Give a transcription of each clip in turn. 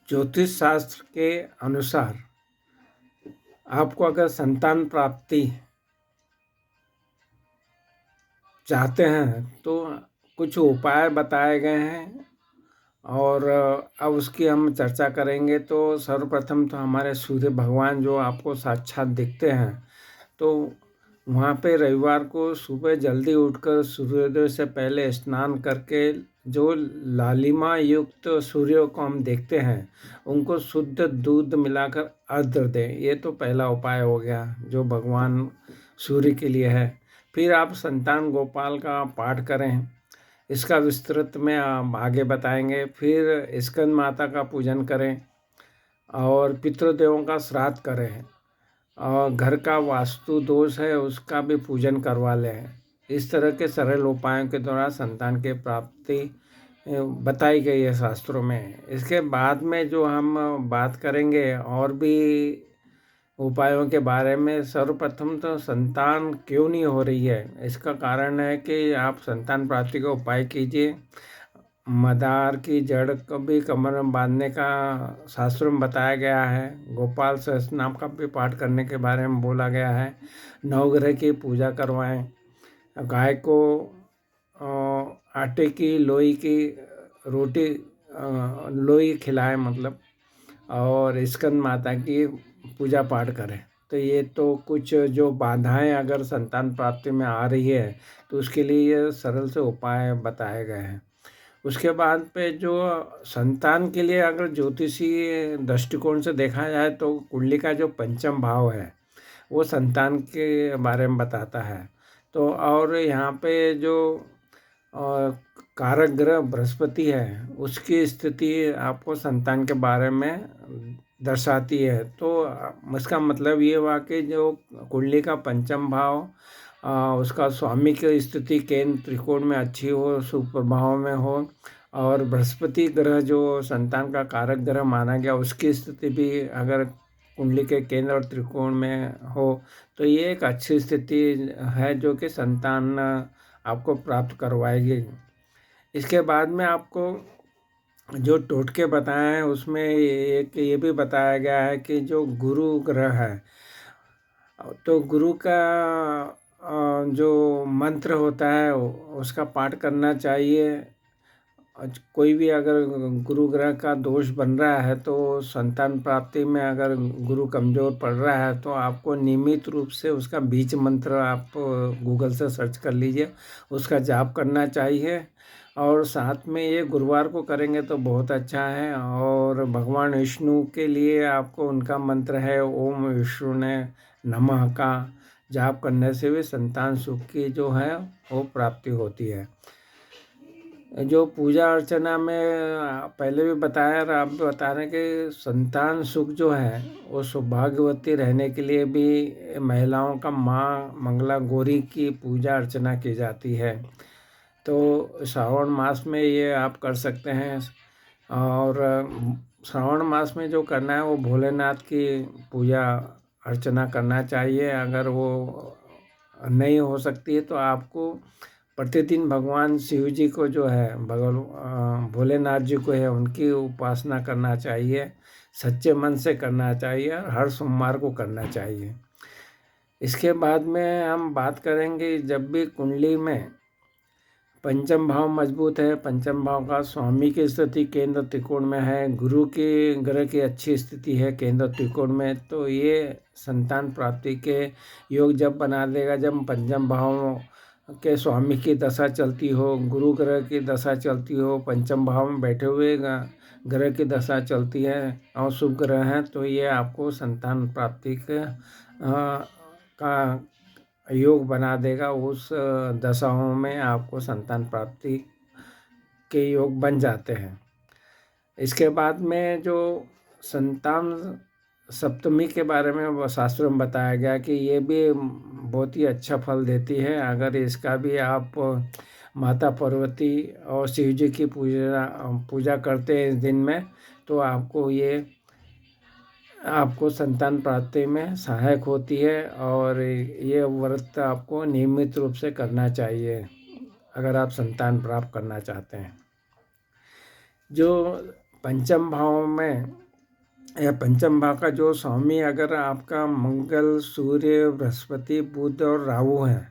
ज्योतिष शास्त्र के अनुसार आपको अगर संतान प्राप्ति चाहते हैं तो कुछ उपाय बताए गए हैं और अब उसकी हम चर्चा करेंगे। तो सर्वप्रथम तो हमारे सूर्य भगवान जो आपको साक्षात दिखते हैं, तो वहाँ पे रविवार को सुबह जल्दी उठकर सूर्योदय से पहले स्नान करके जो लालिमा युक्त सूर्य को हम देखते हैं, उनको शुद्ध दूध मिलाकर अर्घ्य दें। ये तो पहला उपाय हो गया जो भगवान सूर्य के लिए है। फिर आप संतान गोपाल का पाठ करें, इसका विस्तृत में हम आगे बताएंगे। फिर स्कंद माता का पूजन करें और पितृदेवों का श्राद्ध करें और घर का वास्तु दोष है उसका भी पूजन करवा लें। इस तरह के सरल उपायों के द्वारा संतान की प्राप्ति बताई गई है शास्त्रों में। इसके बाद में जो हम बात करेंगे और भी उपायों के बारे में, सर्वप्रथम तो संतान क्यों नहीं हो रही है, इसका कारण है कि आप संतान प्राप्ति का उपाय कीजिए। मदार की जड़ को भी कमर में बांधने का शास्त्रों में बताया गया है। गोपाल सहस्त्रनाम का भी पाठ करने के बारे में बोला गया है। नवग्रह की पूजा करवाएं, गाय को आटे की लोई की रोटी लोई खिलाएं मतलब, और स्कंद माता की पूजा पाठ करें। तो ये तो कुछ जो बाधाएं अगर संतान प्राप्ति में आ रही है तो उसके लिए ये सरल से उपाय बताए गए हैं। उसके बाद पे जो संतान के लिए अगर ज्योतिषीय दृष्टिकोण से देखा जाए तो कुंडली का जो पंचम भाव है वो संतान के बारे में बताता है। तो और यहाँ पे जो कारक ग्रह बृहस्पति है उसकी स्थिति आपको संतान के बारे में दर्शाती है। तो इसका मतलब ये हुआ कि जो कुंडली का पंचम भाव उसका स्वामी की स्थिति केंद्र त्रिकोण में अच्छी हो, सुप्रभाव में हो, और बृहस्पति ग्रह जो संतान का कारक ग्रह माना गया उसकी स्थिति भी अगर कुंडली के केंद्र और त्रिकोण में हो तो ये एक अच्छी स्थिति है जो कि संतान आपको प्राप्त करवाएगी। इसके बाद में आपको जो टोटके बताए हैं उसमें एक ये भी बताया गया है कि जो गुरु ग्रह है, तो गुरु का जो मंत्र होता है उसका पाठ करना चाहिए। कोई भी अगर गुरु ग्रह का दोष बन रहा है तो संतान प्राप्ति में अगर गुरु कमज़ोर पड़ रहा है तो आपको नियमित रूप से उसका बीज मंत्र आप गूगल से सर्च कर लीजिए, उसका जाप करना चाहिए। और साथ में ये गुरुवार को करेंगे तो बहुत अच्छा है। और भगवान विष्णु के लिए आपको उनका मंत्र है ओम विष्णुने नमः का जाप करने से भी संतान सुख की जो है वो प्राप्ति होती है। जो पूजा अर्चना में पहले भी बताया और आप भी बता रहे हैं कि संतान सुख जो है वो सौभाग्यवती रहने के लिए भी महिलाओं का माँ मंगला गौरी की पूजा अर्चना की जाती है। तो श्रावण मास में ये आप कर सकते हैं। और श्रावण मास में जो करना है वो भोलेनाथ की पूजा अर्चना करना चाहिए। अगर वो नहीं हो सकती है तो आपको प्रतिदिन भगवान शिव जी को जो है भोलेनाथ जी को है उनकी उपासना करना चाहिए, सच्चे मन से करना चाहिए और हर सोमवार को करना चाहिए। इसके बाद में हम बात करेंगे जब भी कुंडली में पंचम भाव मजबूत है, पंचम भाव का स्वामी की स्थिति केंद्र त्रिकोण में है, गुरु की ग्रह की अच्छी स्थिति है केंद्र त्रिकोण में, तो ये संतान प्राप्ति के योग जब बना देगा जब पंचम भाव के स्वामी की दशा चलती हो, गुरु ग्रह की दशा चलती हो, पंचम भाव में बैठे हुए ग्रह की दशा चलती है और शुभ ग्रह हैं, तो ये आपको संतान प्राप्ति का योग बना देगा। उस दशाओं में आपको संतान प्राप्ति के योग बन जाते हैं। इसके बाद में जो संतान सप्तमी के बारे में शास्त्रों में बताया गया कि ये भी बहुत ही अच्छा फल देती है। अगर इसका भी आप माता पार्वती और शिव जी की पूजा करते हैं इस दिन में तो आपको संतान प्राप्ति में सहायक होती है। और ये व्रत आपको नियमित रूप से करना चाहिए अगर आप संतान प्राप्त करना चाहते हैं। जो पंचम भाव में या पंचम भाव का जो स्वामी अगर आपका मंगल, सूर्य, बृहस्पति, बुध और राहु है,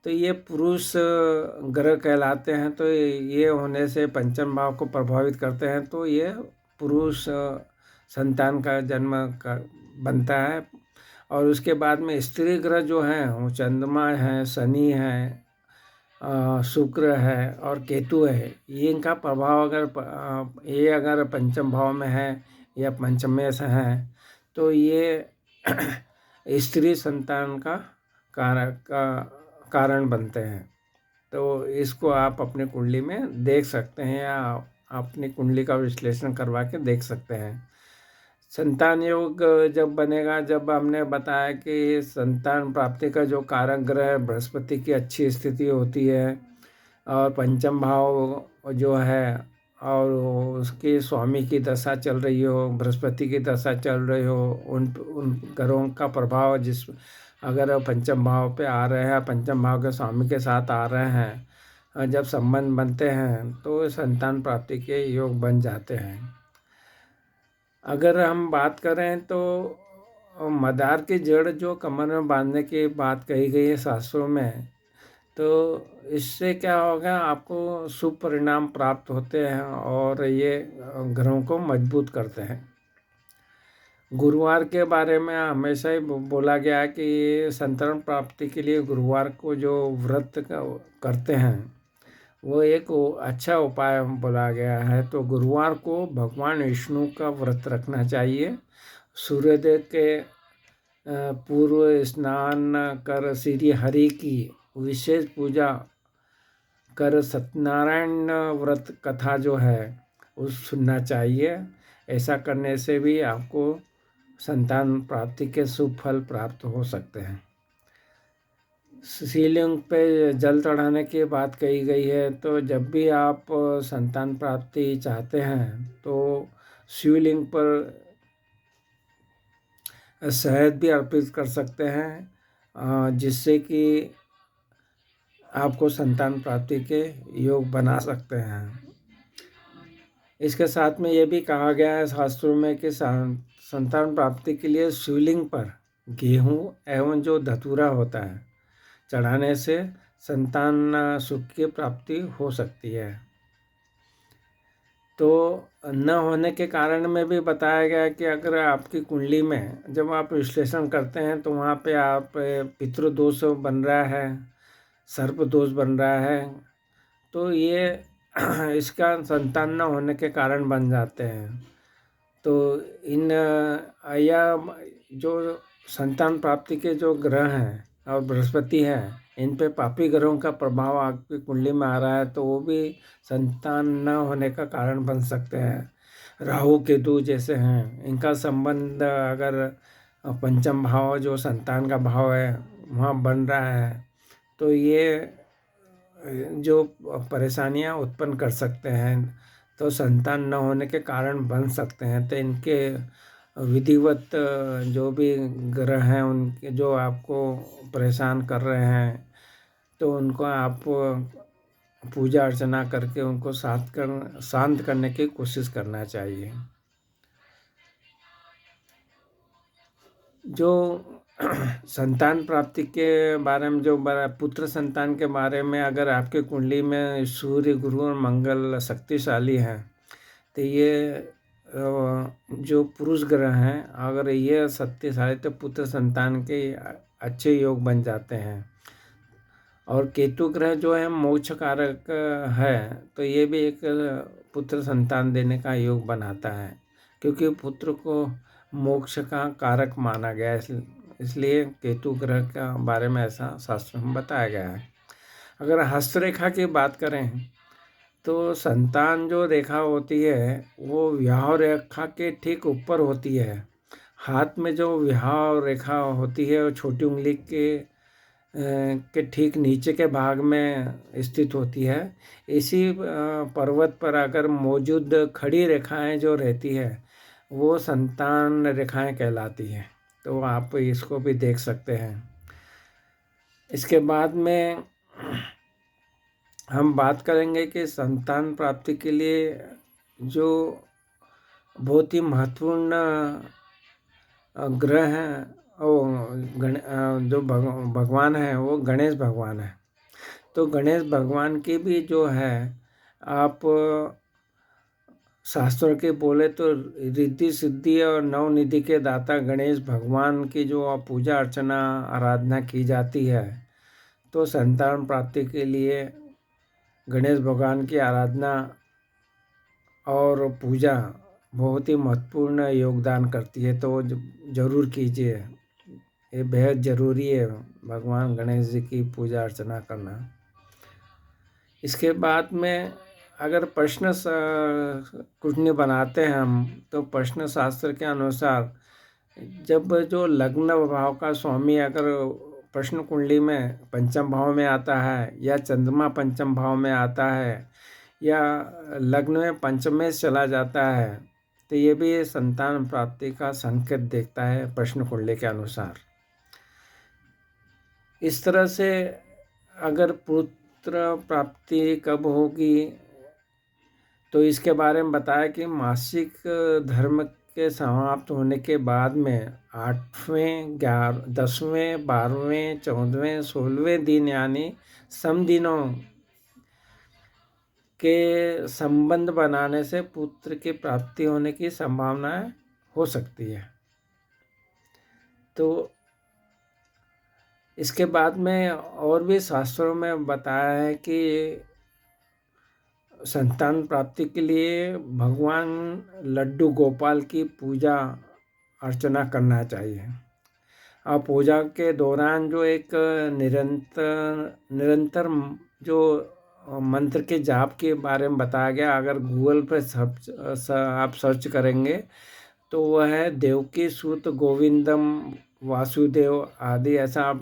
तो ये पुरुष ग्रह कहलाते हैं। तो ये होने से पंचम भाव को प्रभावित करते हैं, तो ये पुरुष संतान का जन्म का बनता है। और उसके बाद में स्त्री ग्रह जो हैं वो चंद्रमा है, शनि है, शुक्र है और केतु है। ये इनका प्रभाव ये अगर पंचम भाव में है या पंचमे से है, तो ये स्त्री संतान का कारण बनते हैं। तो इसको आप अपनी कुंडली में देख सकते हैं या अपनी कुंडली का विश्लेषण करवा के देख सकते हैं। संतान योग जब बनेगा, जब हमने बताया कि संतान प्राप्ति का जो कारक ग्रह बृहस्पति की अच्छी स्थिति होती है और पंचम भाव जो है और उसके स्वामी की दशा चल रही हो, बृहस्पति की दशा चल रही हो, उन ग्रहों का प्रभाव अगर पंचम भाव पे आ रहे हैं, पंचम भाव के स्वामी के साथ आ रहे हैं, जब संबंध बनते हैं तो संतान प्राप्ति के योग बन जाते हैं। अगर हम बात करें तो मदार की जड़ जो कमर में बांधने की बात कही गई है शास्त्रों में, तो इससे क्या होगा, आपको शुभ परिणाम प्राप्त होते हैं और ये ग्रहों को मजबूत करते हैं। गुरुवार के बारे में हमेशा ही बोला गया है कि संतान प्राप्ति के लिए गुरुवार को जो व्रत करते हैं वो एक अच्छा उपाय बोला गया है। तो गुरुवार को भगवान विष्णु का व्रत रखना चाहिए। सूर्योदय के पूर्व स्नान कर श्री हरि की विशेष पूजा कर सत्यनारायण व्रत कथा जो है उस सुनना चाहिए। ऐसा करने से भी आपको संतान प्राप्ति के शुभ फल प्राप्त हो सकते हैं। शिवलिंग पे जल चढ़ाने की बात कही गई है, तो जब भी आप संतान प्राप्ति चाहते हैं तो शिवलिंग पर शहद भी अर्पित कर सकते हैं, जिससे कि आपको संतान प्राप्ति के योग बना सकते हैं। इसके साथ में ये भी कहा गया है शास्त्रों में कि संतान प्राप्ति के लिए शिवलिंग पर गेहूं एवं जो धतूरा होता है चढ़ाने से संतान सुख की प्राप्ति हो सकती है। तो न होने के कारण में भी बताया गया कि अगर आपकी कुंडली में जब आप विश्लेषण करते हैं तो वहाँ पे आप पितृदोष बन रहा है, सर्प दोष बन रहा है, तो ये इसका संतान न होने के कारण बन जाते हैं। तो या जो संतान प्राप्ति के जो ग्रह हैं और बृहस्पति है, इन पे पापी ग्रहों का प्रभाव आपकी कुंडली में आ रहा है, तो वो भी संतान न होने का कारण बन सकते हैं। राहु केतु जैसे हैं, इनका संबंध अगर पंचम भाव जो संतान का भाव है वहाँ बन रहा है, तो ये जो परेशानियाँ उत्पन्न कर सकते हैं, तो संतान न होने के कारण बन सकते हैं। तो इनके विधिवत जो भी ग्रह हैं उनके जो आपको परेशान कर रहे हैं, तो उनको आप पूजा अर्चना करके उनको शांत करने की कोशिश करना चाहिए। जो संतान प्राप्ति के बारे में जो पुत्र संतान के बारे में अगर आपके कुंडली में सूर्य, गुरु और मंगल शक्तिशाली हैं, तो ये जो पुरुष ग्रह हैं अगर ये शक्तिशाली तो पुत्र संतान के अच्छे योग बन जाते हैं। और केतु ग्रह जो है मोक्ष कारक है, तो ये भी एक पुत्र संतान देने का योग बनाता है, क्योंकि पुत्र को मोक्ष का कारक माना गया है, इसलिए केतु ग्रह का बारे में ऐसा शास्त्र में बताया गया है। अगर हस्तरेखा की बात करें तो संतान जो रेखा होती है वो विवाह रेखा के ठीक ऊपर होती है। हाथ में जो विवाह रेखा होती है वो छोटी उंगली के ठीक नीचे के भाग में स्थित होती है। इसी पर्वत पर अगर मौजूद खड़ी रेखाएं जो रहती है वो संतान रेखाएं कहलाती हैं। तो आप इसको भी देख सकते हैं। इसके बाद में हम बात करेंगे कि संतान प्राप्ति के लिए जो बहुत ही महत्वपूर्ण ग्रह हैं। जो भगवान है वो गणेश भगवान है। तो गणेश भगवान की भी जो है, आप शास्त्रों के बोले तो रिद्धि सिद्धि और नवनिधि के दाता गणेश भगवान की जो पूजा अर्चना आराधना की जाती है, तो संतान प्राप्ति के लिए गणेश भगवान की आराधना और पूजा बहुत ही महत्वपूर्ण योगदान करती है। तो जरूर कीजिए, ये बेहद ज़रूरी है भगवान गणेश जी की पूजा अर्चना करना। इसके बाद में अगर प्रश्न कुंडली बनाते हैं हम, तो प्रश्न शास्त्र के अनुसार जब जो लग्न भाव का स्वामी अगर प्रश्न कुंडली में पंचम भाव में आता है, या चंद्रमा पंचम भाव में आता है, या लग्न में पंचम में चला जाता है, तो ये भी संतान प्राप्ति का संकेत देखता है प्रश्न कुंडली के अनुसार। इस तरह से अगर पुत्र प्राप्ति कब होगी, तो इसके बारे में बताया कि मासिक धर्म के समाप्त होने के बाद में 8वें, 10वें, 12वें, 14वें, 16वें दिन यानी सम दिनों के संबंध बनाने से पुत्र की प्राप्ति होने की संभावना हो सकती है। तो इसके बाद में और भी शास्त्रों में बताया है कि संतान प्राप्ति के लिए भगवान लड्डू गोपाल की पूजा अर्चना करना चाहिए। और पूजा के दौरान जो एक निरंतर जो मंत्र के जाप के बारे में बताया गया, अगर गूगल पर आप सर्च करेंगे तो वह है देवकी सूत गोविंदम वासुदेव आदि, ऐसा आप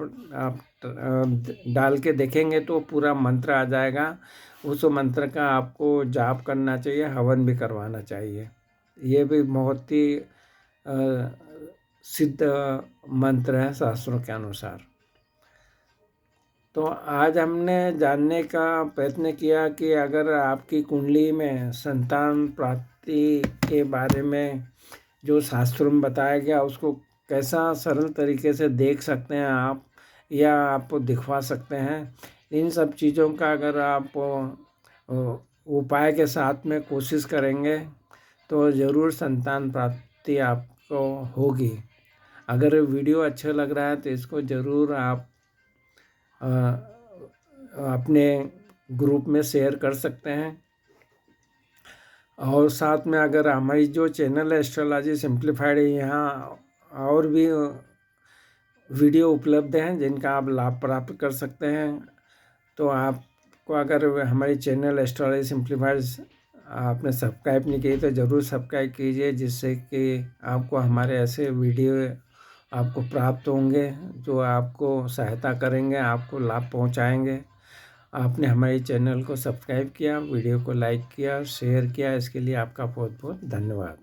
डाल के देखेंगे तो पूरा मंत्र आ जाएगा। उस मंत्र का आपको जाप करना चाहिए, हवन भी करवाना चाहिए। ये भी बहुत ही सिद्ध मंत्र है शास्त्रों के अनुसार। तो आज हमने जानने का प्रयत्न किया कि अगर आपकी कुंडली में संतान प्राप्ति के बारे में जो शास्त्रों में बताया गया उसको कैसा सरल तरीके से देख सकते हैं आप, या आप दिखवा सकते हैं। इन सब चीज़ों का अगर आप उपाय के साथ में कोशिश करेंगे तो ज़रूर संतान प्राप्ति आपको होगी। अगर वीडियो अच्छा लग रहा है तो इसको ज़रूर आप अपने ग्रुप में शेयर कर सकते हैं। और साथ में अगर हमारी जो चैनल है एस्ट्रोलॉजी सिंप्लीफाइड है, यहाँ और भी वीडियो उपलब्ध हैं जिनका आप लाभ प्राप्त कर सकते हैं। तो आपको अगर हमारी चैनल एस्ट्रोलॉजी सिंप्लीफाइड आपने सब्सक्राइब नहीं की तो ज़रूर सब्सक्राइब कीजिए, जिससे कि आपको हमारे ऐसे वीडियो आपको प्राप्त होंगे जो आपको सहायता करेंगे, आपको लाभ पहुंचाएंगे। आपने हमारे चैनल को सब्सक्राइब किया, वीडियो को लाइक किया, शेयर किया, इसके लिए आपका बहुत बहुत धन्यवाद।